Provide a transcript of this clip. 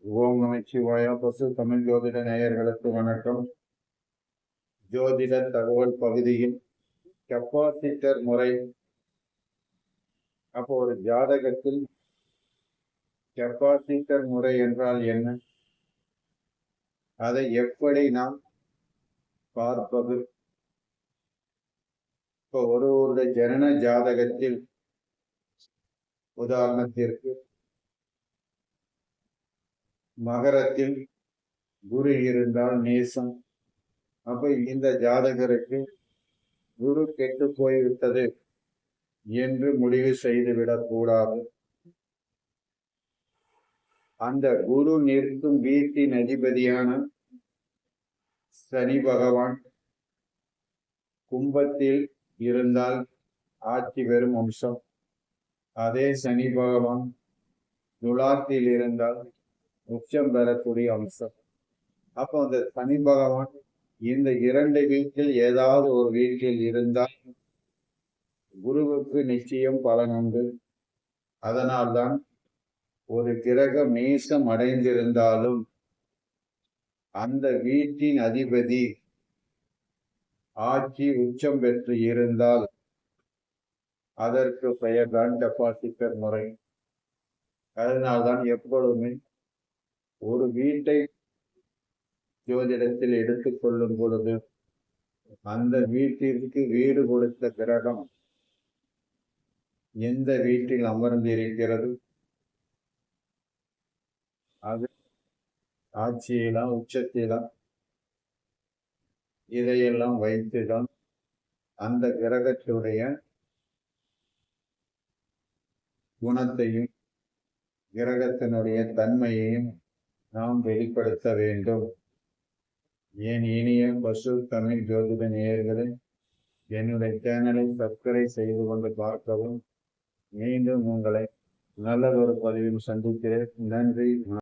ஓம் நமச்சிவாய. பசு தமிழ் ஜோதிட நேயர்களுக்கு வணக்கம். ஜோதிட தகவல் பகுதியில் கெப்பாசிட்டர் முறை. அப்போ ஒரு ஜாதகத்தில் கெப்பாசிட்டர் முறை என்றால் என்ன, அதை எப்படி நாம் பார்ப்பது? இப்போ ஒருவருடைய ஜனன ஜாதகத்தில் உதாரணத்திற்கு மகரத்தில் குரு இருந்தால் நேசம், அப்ப இந்த ஜாதகருக்கு குரு கெட்டு போய்விட்டது என்று முடிவு செய்துவிடக் கூடாது. அந்த குரு நிற்கும் வீட்டின் அதிபதியான சனி பகவான் கும்பத்தில் இருந்தால் ஆட்சி பெறும் அம்சம். அதே சனி பகவான் துலாத்தில் இருந்தால் உச்சம் பெறக்கூடிய அம்சம். அப்போ அந்த சனி பகவான் இந்த இரண்டு வீட்டில் ஏதாவது ஒரு வீட்டில் இருந்தால் குருவுக்கு நிச்சயம் பலன் உண்டு. அதனால்தான் ஒரு கிரகம் நீசம் அடைந்திருந்தாலும் அந்த வீட்டின் அதிபதி ஆட்சி உச்சம் பெற்று இருந்தால் அதற்கு பெயர் தான் கெப்பாசிட்டர் முறை. அதனால்தான் எப்பொழுதுமே ஒரு வீட்டை ஜோதிடத்தில் எடுத்துக்கொள்ளும் பொழுது அந்த வீட்டிற்கு வீடு கொடுத்த கிரகம் எந்த வீட்டில் அமர்ந்திருக்கிறது, அது ஆட்சியிலா உச்சத்திலா, இதையெல்லாம் வைத்துதான் அந்த கிரகத்துடைய குணத்தையும் கிரகத்தினுடைய தன்மையையும் நாம் வெளிப்படுத்த வேண்டும். என் இனிய பசு தமிழ் ஜோதிட நேயர்களே, என்னுடைய சேனலை சப்ஸ்கிரைப் செய்து கொண்டு பார்க்கவும். மீண்டும் உங்களை நல்லதொரு பதிவில் சந்திக்கிறேன். நன்றி.